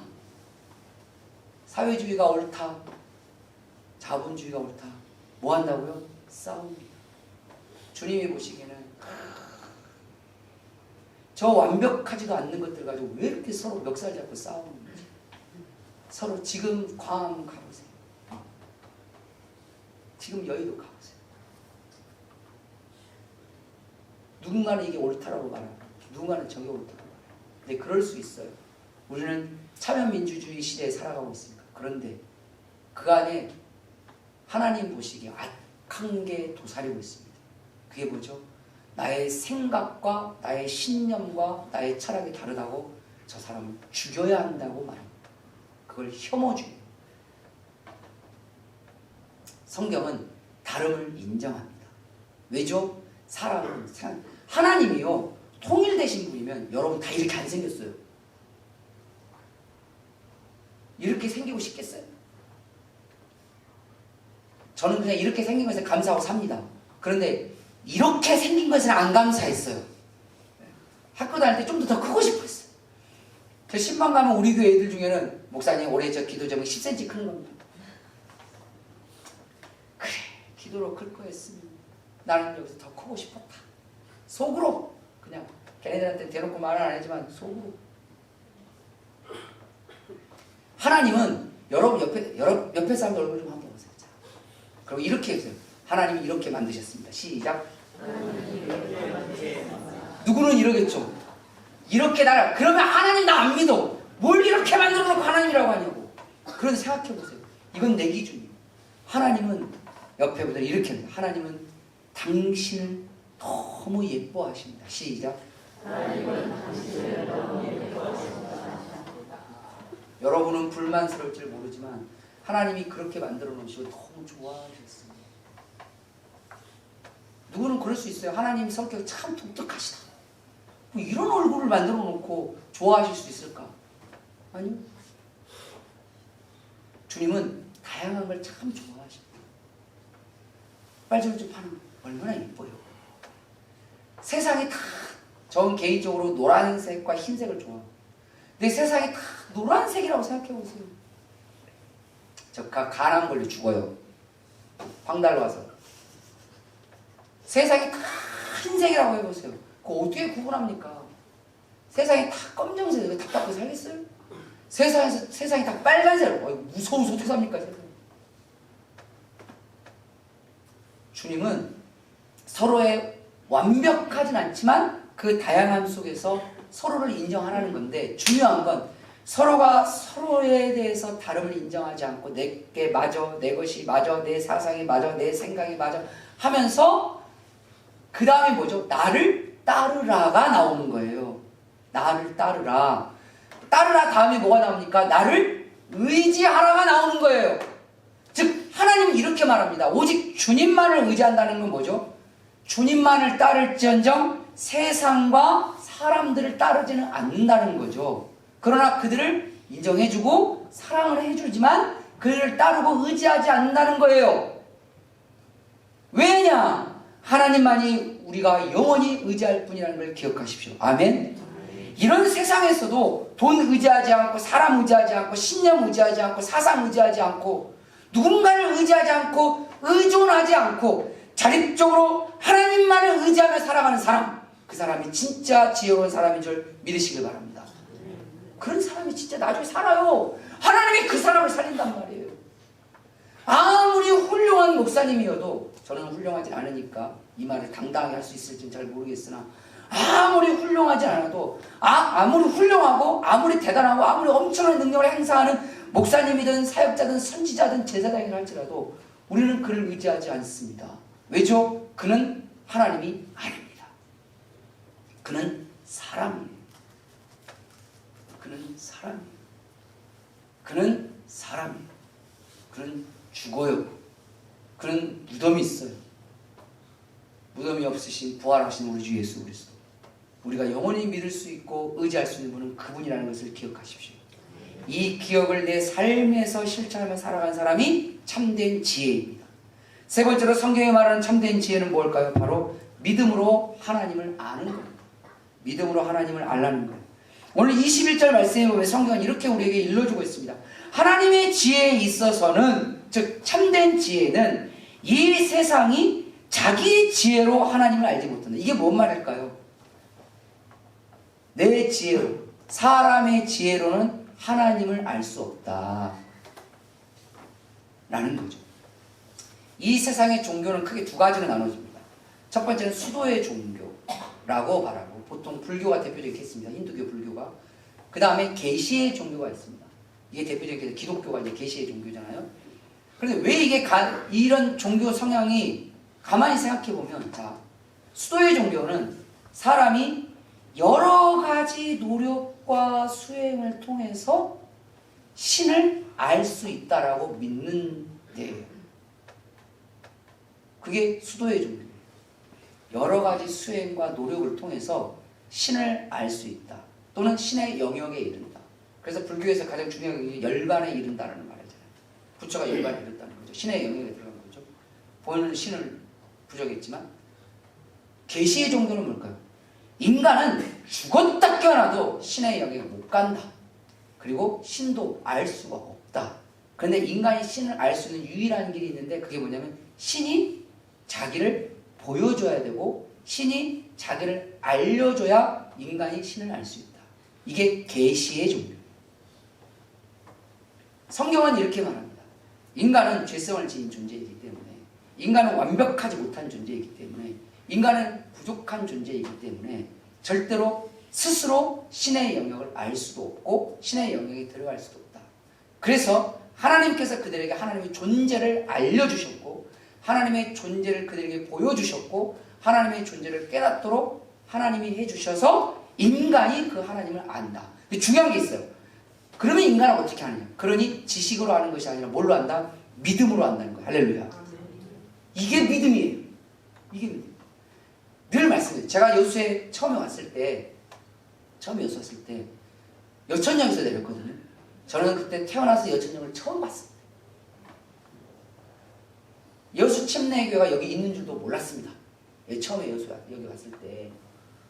사회주의가 옳다, 자본주의가 옳다. 뭐 한다고요? 싸웁니다. 주님이 보시기에는 저 완벽하지도 않는 것들 가지고 왜 이렇게 서로 멱살 잡고 싸우는지. 서로 지금 광화문 가보세요. 지금 여의도 가보세요. 누군가는 이게 옳다라고 말하고, 누군가는 저게 옳다고 말해요. 근데 그럴 수 있어요. 우리는 참여민주주의 시대에 살아가고 있습니다. 그런데 그 안에 하나님 보시기에 악한 게 도사리고 있습니다. 그게 뭐죠? 나의 생각과 나의 신념과 나의 철학이 다르다고 저 사람을 죽여야 한다고 말합니다. 그걸 혐오주의. 성경은 다름을 인정합니다. 왜죠? 사람은 하나님이요, 통일되신 분이면 여러분 다 이렇게 안 생겼어요. 이렇게 생기고 싶겠어요? 저는 그냥 이렇게 생긴 것에 감사하고 삽니다. 그런데 이렇게 생긴 것은 안 감사했어요. 학교 다닐 때 좀 더 크고 싶었어요. 저 신방 가면 우리 교회 애들 중에는 목사님 올해 저 기도 제목이 10cm 큰 겁니다. 그래, 기도로 클 거였으면 나는 여기서 더 크고 싶었다. 속으로 그냥 걔네들한테 대놓고 말은 안 하지만 속으로. 하나님은 여러분 옆에 사람들 얼굴 좀 한번 보세요. 자, 그리고 이렇게 해주세요. 하나님이 이렇게 만드셨습니다. 시작. 누구는 이러겠죠. 이렇게 나를 그러면 하나님 나 안 믿어. 뭘 이렇게 만들어 놓고 하나님이라고 하냐고. 그런데 생각해 보세요. 이건 내 기준이에요. 하나님은 옆에 분들 이렇게 합니다. 하나님은 당신을 너무 예뻐하십니다. 시작. 하나님은 당신을 너무 예뻐하십니다. 여러분은 불만스러울지 모르지만 하나님이 그렇게 만들어 놓으시고 너무 좋아하셨습니다. 누구는 그럴 수 있어요. 하나님 성격이 참 독특하시다. 뭐 이런 얼굴을 만들어 놓고 좋아하실 수 있을까? 아니요. 주님은 다양한 걸 참 좋아하십니다. 빨주노초파는 얼마나 예뻐요. 세상이 다, 전 개인적으로 노란색과 흰색을 좋아합니다. 근데 세상이 다 노란색이라고 생각해보세요. 저 간암 걸려 죽어요. 황달 와서. 세상이 다 흰색이라고 해보세요. 그거 어떻게 구분합니까? 세상이 다 검정색이에요. 답답해 살겠어요? 세상이 다 빨간색. 무서워서 어떻게 삽니까? 세상에. 주님은 서로의 완벽하진 않지만 그 다양함 속에서 서로를 인정하라는 건데, 중요한 건 서로가 서로에 대해서 다름을 인정하지 않고 내게 맞아, 내 것이 맞아, 내 사상이 맞아, 내 생각이 맞아 하면서 그 다음에 뭐죠? 나를 따르라가 나오는 거예요. 나를 따르라. 따르라 다음에 뭐가 나옵니까? 나를 의지하라가 나오는 거예요. 즉 하나님은 이렇게 말합니다. 오직 주님만을 의지한다는 건 뭐죠? 주님만을 따를지언정 세상과 사람들을 따르지는 않는다는 거죠. 그러나 그들을 인정해주고 사랑을 해주지만 그들을 따르고 의지하지 않는다는 거예요. 왜냐? 하나님만이 우리가 영원히 의지할 뿐이라는 걸 기억하십시오. 아멘. 이런 세상에서도 돈 의지하지 않고 사람 의지하지 않고 신념 의지하지 않고 사상 의지하지 않고 누군가를 의지하지 않고 의존하지 않고 자립적으로 하나님만을 의지하며 살아가는 사람, 그 사람이 진짜 지혜로운 사람인 줄 믿으시길 바랍니다. 그런 사람이 진짜 나중에 살아요. 하나님이 그 사람을 살린단 말이에요. 아무리 훌륭한 목사님이어도, 저는 훌륭하지 않으니까 이 말을 당당하게 할 수 있을지는 잘 모르겠으나, 아무리 훌륭하지 않아도, 아무리 훌륭하고 아무리 대단하고 아무리 엄청난 능력을 행사하는 목사님이든 사역자든 선지자든 제사장이라 할지라도 우리는 그를 의지하지 않습니다. 왜죠? 그는 하나님이 아닙니다. 그는 사람이에요. 그는 사람이에요. 그는 사람이에요. 그는 죽어요. 그는 무덤이 있어요. 무덤이 없으신 부활하신 우리 주 예수 그리스도. 우리가 영원히 믿을 수 있고 의지할 수 있는 분은 그분이라는 것을 기억하십시오. 이 기억을 내 삶에서 실천하며 살아간 사람이 참된 지혜입니다. 세 번째로 성경이 말하는 참된 지혜는 뭘까요? 바로 믿음으로 하나님을 아는 겁니다. 믿음으로 하나님을 알라는 거예요. 오늘 21절 말씀에 보면 성경은 이렇게 우리에게 일러주고 있습니다. 하나님의 지혜에 있어서는, 즉 참된 지혜는 이 세상이 자기 지혜로 하나님을 알지 못한다. 이게 뭔 말일까요? 내 지혜로, 사람의 지혜로는 하나님을 알 수 없다 라는 거죠. 이 세상의 종교는 크게 두 가지로 나눠집니다. 첫 번째는 수도의 종교라고 말하고, 보통 불교가 대표적이 있습니다. 힌두교, 불교가. 그 다음에 계시의 종교가 있습니다. 이게 대표적인 기독교가 이제 계시의 종교잖아요. 그런데 왜 이게 이런 종교 성향이, 가만히 생각해 보면, 자, 수도의 종교는 사람이 여러 가지 노력과 수행을 통해서 신을 알 수 있다라고 믿는 데예요. 그게 수도의 종교예요. 여러 가지 수행과 노력을 통해서 신을 알 수 있다. 또는 신의 영역에 이른다. 그래서 불교에서 가장 중요한 게 열반에 이른다라는 말이잖아요. 부처가 열반에 이른다는 거죠. 신의 영역에 들어간 거죠. 보이는 신을 부정했지만, 계시의 종교는 뭘까요? 인간은 죽었다 깨어나도 신의 영역에 못 간다. 그리고 신도 알 수가 없다. 그런데 인간이 신을 알 수 있는 유일한 길이 있는데, 그게 뭐냐면 신이 자기를 보여줘야 되고 신이 자기를 알려줘야 인간이 신을 알 수 있다. 이게 계시의 종류. 성경은 이렇게 말합니다. 인간은 죄성을 지닌 존재이기 때문에, 인간은 완벽하지 못한 존재이기 때문에, 인간은 부족한 존재이기 때문에 절대로 스스로 신의 영역을 알 수도 없고 신의 영역에 들어갈 수도 없다. 그래서 하나님께서 그들에게 하나님의 존재를 알려주셨고 하나님의 존재를 그들에게 보여주셨고 하나님의 존재를 깨닫도록 하나님이 해주셔서 인간이 그 하나님을 안다. 근데 중요한 게 있어요. 그러면 인간은 어떻게 하느냐? 그러니 지식으로 아는 것이 아니라 뭘로 안다? 믿음으로 안다는 거예요. 할렐루야. 이게 믿음이에요. 이게 믿음. 늘 말씀드려요. 제가 여수에 처음에 왔을 때 여천역에서 내렸거든요. 저는 그때 태어나서 여천역을 처음 봤습니다. 여수 침례교회가 여기 있는 줄도 몰랐습니다. 처음에 여기 왔을 때.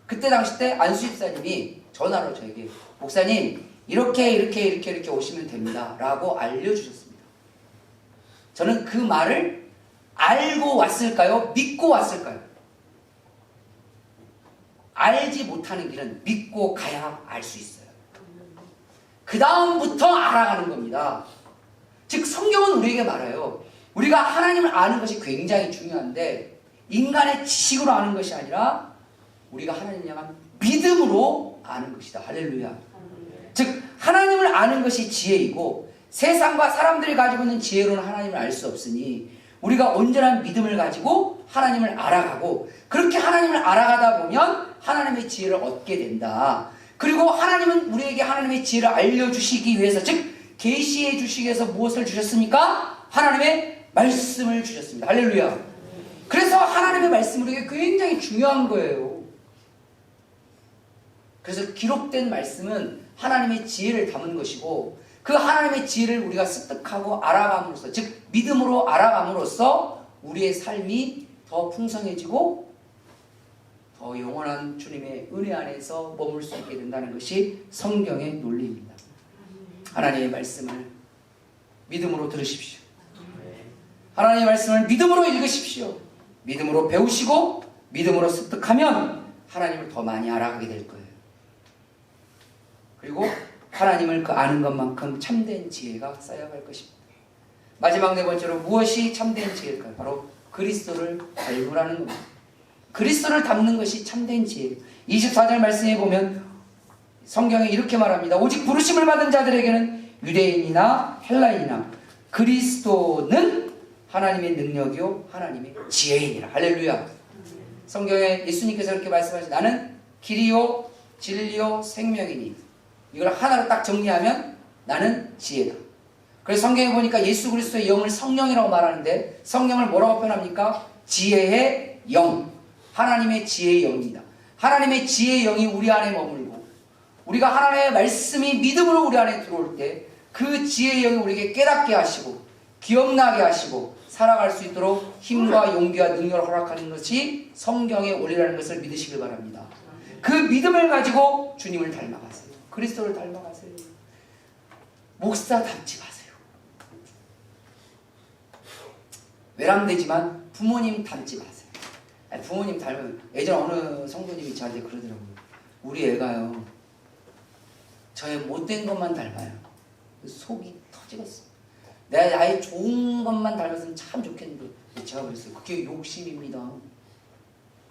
그때 당시 때 안수 집사님이 전화로 저에게 목사님 이렇게 오시면 됩니다 라고 알려주셨습니다. 저는 그 말을 알고 왔을까요? 믿고 왔을까요? 알지 못하는 길은 믿고 가야 알 수 있어요. 그 다음부터 알아가는 겁니다. 즉 성경은 우리에게 말해요. 우리가 하나님을 아는 것이 굉장히 중요한데 인간의 지식으로 아는 것이 아니라 우리가 하나님을 향한 믿음으로 아는 것이다. 할렐루야. 즉 하나님을 아는 것이 지혜이고 세상과 사람들이 가지고 있는 지혜로는 하나님을 알 수 없으니 우리가 온전한 믿음을 가지고 하나님을 알아가고 그렇게 하나님을 알아가다 보면 하나님의 지혜를 얻게 된다. 그리고 하나님은 우리에게 하나님의 지혜를 알려주시기 위해서 즉 계시해 주시기 위해서 무엇을 주셨습니까? 하나님의 말씀을 주셨습니다. 할렐루야. 그래서 하나님의 말씀이 우리에게 굉장히 중요한 거예요. 그래서 기록된 말씀은 하나님의 지혜를 담은 것이고 그 하나님의 지혜를 우리가 습득하고 알아감으로써 즉 믿음으로 알아감으로써 우리의 삶이 더 풍성해지고 더 영원한 주님의 은혜 안에서 머물 수 있게 된다는 것이 성경의 논리입니다. 하나님의 말씀을 믿음으로 들으십시오. 하나님의 말씀을 믿음으로 읽으십시오. 믿음으로 배우시고 믿음으로 습득하면 하나님을 더 많이 알아가게 될 거예요. 그리고 하나님을 그 아는 것만큼 참된 지혜가 쌓여갈 것입니다. 마지막 네 번째로 무엇이 참된 지혜일까요? 바로 그리스도를 닮으라는 겁니다. 그리스도를 닮는 것이 참된 지혜예요. 24절 말씀에 보면 성경에 이렇게 말합니다. 오직 부르심을 받은 자들에게는 유대인이나 헬라인이나 그리스도는 하나님의 능력이요 하나님의 지혜이니라. 할렐루야. 성경에 예수님께서 이렇게 말씀하시죠. 나는 길이요 진리요 생명이니 이걸 하나로 딱 정리하면 나는 지혜다. 그래서 성경에 보니까 예수 그리스도의 영을 성령이라고 말하는데 성령을 뭐라고 표현합니까? 지혜의 영. 하나님의 지혜의 영입니다. 하나님의 지혜의 영이 우리 안에 머물고 우리가 하나님의 말씀이 믿음으로 우리 안에 들어올 때 그 지혜의 영이 우리에게 깨닫게 하시고 기억나게 하시고 살아갈 수 있도록 힘과 용기와 능력을 허락하는 것이 성경의 원리라는 것을 믿으시길 바랍니다. 그 믿음을 가지고 주님을 닮아가세요. 그리스도를 닮아가세요. 목사 닮지 마세요. 외람되지만 부모님 닮지 마세요. 부모님 닮으면 예전에 어느 성도님이 저한테 그러더라고요. 우리 애가요 저의 못된 것만 닮아요. 속이 터지겠어. 내가 아예 좋은 것만 닮았으면 참 좋겠는데 제가 그랬어요. 그게 욕심입니다.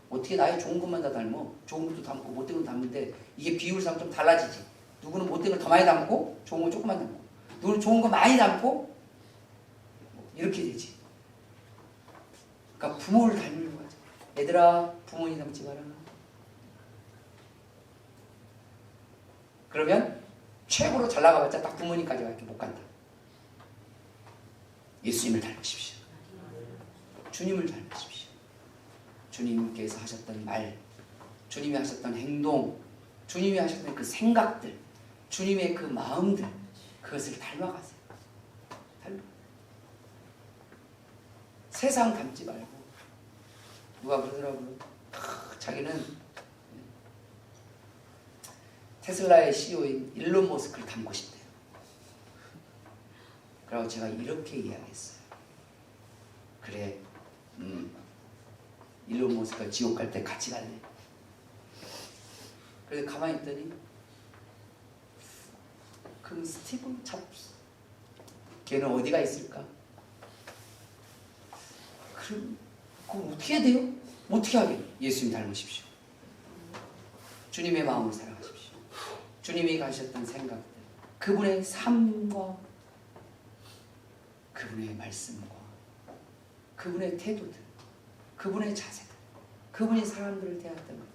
어떻게 나의 좋은 것만 다 닮어? 좋은 것도 닮고 못된 것도 닮는데 이게 비율상 좀 달라지지. 누구는 못된 걸 더 많이 닮고 좋은 거 조금만 닮고 누구는 좋은 거 많이 닮고 이렇게 되지. 그러니까 부모를 닮는 거죠. 얘들아 부모님 닮지 마라. 그러면 최고로 잘 나가봤자 딱 부모님까지밖에 못 간다. 예수님을 닮으십시오. 주님을 닮으십시오. 주님께서 하셨던 말, 주님이 하셨던 행동, 주님이 하셨던 그 생각들, 주님의 그 마음들, 그것을 닮아가세요. 세상 닮지 말고. 누가 그러더라고요. 자기는 테슬라의 CEO인 일론 머스크를 닮고 싶대요. 그래서 제가 이렇게 이야기했어요. 그래, 일론 머스크가 지옥 갈 때 같이 갈래. 그래서 가만히 있더니 그럼 스티븐 잡스 걔는 어디가 있을까? 그럼 어떻게 해야 돼요? 어떻게 하게? 예수님 닮으십시오. 주님의 마음으로 살아가십시오. 주님이 가셨던 생각들, 그분의 삶과 그분의 말씀과 그분의 태도들, 그분의 자세들, 그분이 사람들을 대했던 것들,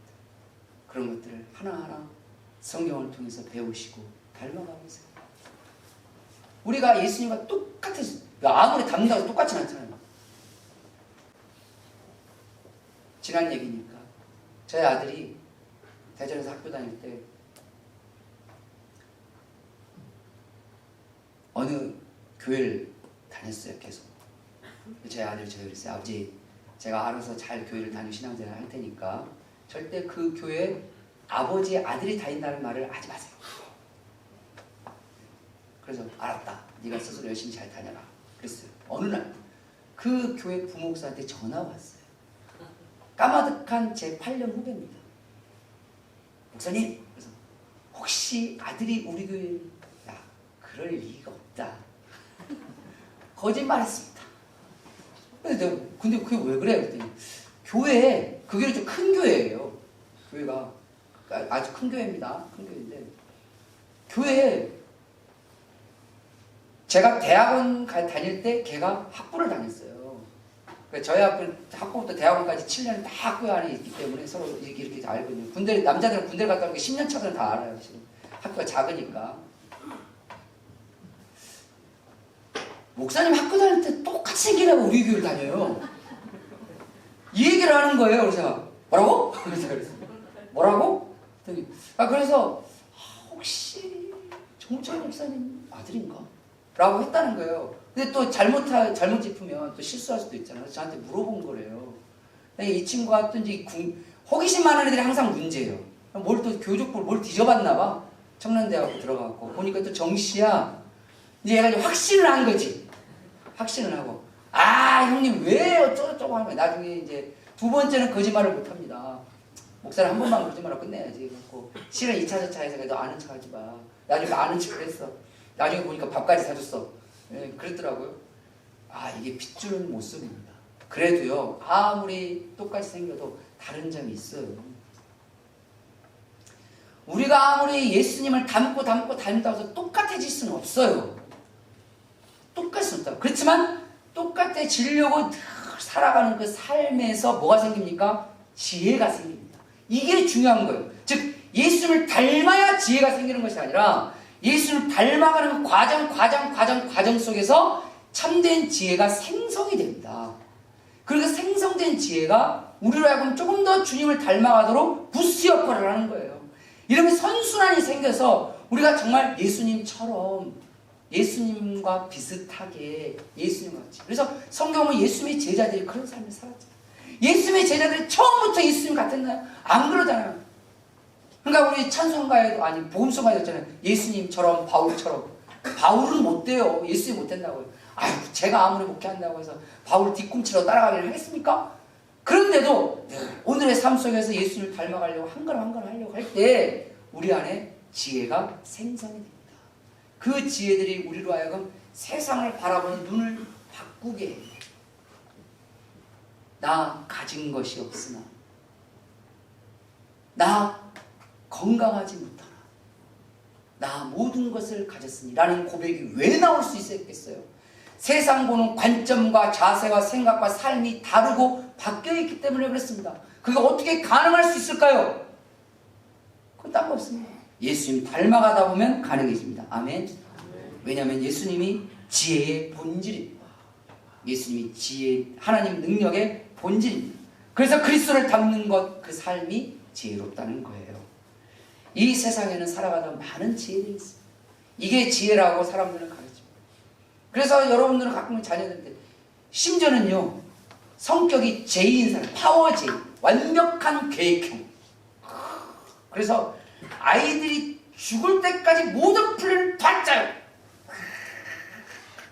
그런 것들을 하나하나 성경을 통해서 배우시고 닮아가고 있어요. 우리가 예수님과 똑같아서 아무리 닮는다고 똑같진 않잖아요. 지난 얘기니까 저희 아들이 대전에서 학교 다닐 때 어느 교회를 다녔어요. 계속. 저희 아들 저희 그랬어요. 아버지, 제가 알아서 잘 교회를 다니고 신앙생활 할 테니까 절대 그 교회에 아버지 아들이 다닌다는 말을 하지 마세요. 그래서 알았다. 네가 스스로 열심히 잘 다녀라. 그랬어요. 어느 날 그 교회 부목사한테 전화가 왔어요. 까마득한 제 8년 후배입니다. 목사님, 그래서 혹시 아들이 우리 교회에 야, 그럴 리가 없다. 거짓말했습니다. 근데 그게 왜 그래? 그랬더니 교회, 그 교회 좀 큰 교회예요. 교회가 아주 큰 교회입니다. 큰 교회인데 교회에 제가 대학원 다닐 때 걔가 학부를 다녔어요. 저희 학부부터 대학원까지 7년을 다 학교 안에 있기 때문에 서로 이렇게 알고 있는. 남자들은 군대를 갔다 오니까 10년 차들은 다 알아요. 지금 학교가 작으니까. 목사님 학교 다닐 때 똑같이 생기라고 우리 교회를 다녀요. 이 얘기를 하는 거예요. 그래서 제가 뭐라고? 그랬어요. 뭐라고? 그래서 혹시 정철 목사님 아들인가? 라고 했다는 거예요. 근데 또 잘못 짚으면 또 실수할 수도 있잖아요. 그래서 저한테 물어본 거래요. 이 친구가 또 이제 호기심 많은 애들이 항상 문제예요. 뭘 또 교족부를 뭘 뒤져봤나 봐. 청년대학교 들어가고 보니까 또 정시야. 이제 얘가 이제 확신을 한 거지. 확신을 하고 형님 왜 어쩌고저쩌고 하는 거야. 나중에 이제 두 번째는 거짓말을 못 합니다. 목사는 한 번만 거짓말하고 끝내야지. 그래갖고 실은 2차 저차에서 그래도 아는 척 하지 마. 나중에 아는 척을 했어. 나중에 보니까 밥까지 사줬어. 예, 그랬더라고요. 이게 핏줄은 모습입니다. 그래도요, 아무리 똑같이 생겨도 다른 점이 있어요. 우리가 아무리 예수님을 닮다고 해서 똑같아질 수는 없어요. 똑같을 수는 없다. 그렇지만 똑같아지려고 살아가는 그 삶에서 뭐가 생깁니까? 지혜가 생깁니다. 이게 중요한 거예요. 즉 예수님을 닮아야 지혜가 생기는 것이 아니라 예수를 닮아가는 과정 속에서 참된 지혜가 생성이 됩니다. 그리고 생성된 지혜가 우리로 하여금 조금 더 주님을 닮아가도록 부스 역할을 하는 거예요. 이러면 선순환이 생겨서 우리가 정말 예수님처럼 예수님과 비슷하게 예수님같이. 그래서 성경은 예수님의 제자들이 그런 삶을 살았잖아요. 예수님의 제자들이 처음부터 예수님 같았나요? 안 그러잖아요. 그러니까 우리 찬송가에도 복음서가에도 있잖아요. 예수님처럼 바울처럼. 바울은 못 돼요. 예수님 못 된다고요. 제가 아무리 목회한다고 해서 바울 뒤꿈치로 따라가기를 하겠습니까? 그런데도 오늘의 삶 속에서 예수님을 닮아가려고 한 걸음 한 걸음 하려고 할 때 우리 안에 지혜가 생성이 됩니다. 그 지혜들이 우리로 하여금 세상을 바라보는 눈을 바꾸게 해요. 나 가진 것이 없으나 나 건강하지 못하나 나 모든 것을 가졌으니 라는 고백이 왜 나올 수 있었겠어요? 세상 보는 관점과 자세와 생각과 삶이 다르고 바뀌어있기 때문에 그렇습니다. 그게 어떻게 가능할 수 있을까요? 그건 딴 거 없습니다. 예수님 닮아가다 보면 가능해집니다. 아멘. 왜냐하면 예수님이 지혜의 본질입니다. 예수님이 지혜, 하나님 능력의 본질입니다. 그래서 그리스도를 닮는 것, 그 삶이 지혜롭다는 거예요. 이 세상에는 살아가다 많은 지혜들이 있습니다. 이게 지혜라고 사람들은 가르칩니다. 그래서 여러분들은 가끔 자녀들한테 심지어는요 성격이 J인 사람, 파워 J, 완벽한 계획형. 그래서 아이들이 죽을 때까지 모든 플랜을 다 짜요.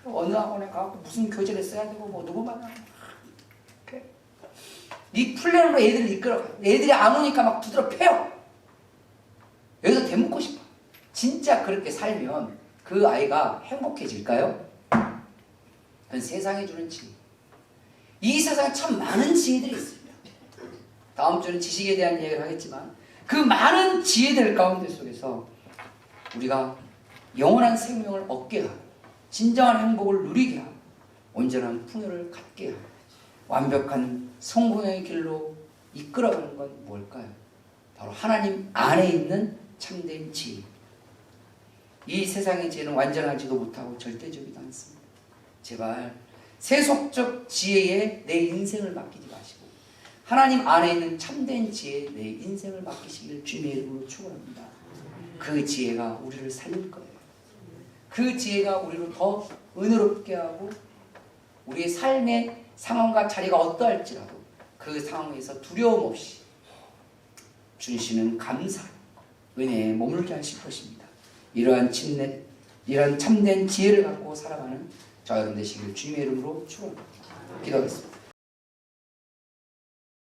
어느 학원에 가고 무슨 교재를 써야 되고 뭐 누구 만나고 네 플랜으로 애들을 이끌어가요. 애들이 안 오니까 막 두드러 패요. 여기서 대묻고 싶어. 진짜 그렇게 살면 그 아이가 행복해질까요? 그건 세상이 주는 지혜. 이 세상에 참 많은 지혜들이 있습니다. 다음 주는 지식에 대한 이야기를 하겠지만 그 많은 지혜들 가운데 속에서 우리가 영원한 생명을 얻게 하고 진정한 행복을 누리게 하고 온전한 풍요를 갖게 하고 완벽한 성공의 길로 이끌어가는 건 뭘까요? 바로 하나님 안에 있는 참된 지혜. 이 세상의 지혜는 완전하지도 못하고 절대적이도 않습니다. 제발 세속적 지혜에 내 인생을 맡기지 마시고 하나님 안에 있는 참된 지혜에 내 인생을 맡기시기를 주님의 이름으로 축원합니다. 그 지혜가 우리를 살릴 거예요. 그 지혜가 우리를 더 은혜롭게 하고 우리의 삶의 상황과 자리가 어떠할지라도 그 상황에서 두려움 없이 주시는 감사, 은혜에 머물게 하실 것입니다. 이러한 참된 지혜를 갖고 살아가는 저 여러분 되시기를 주님의 이름으로 축원합니다. 기도하겠습니다.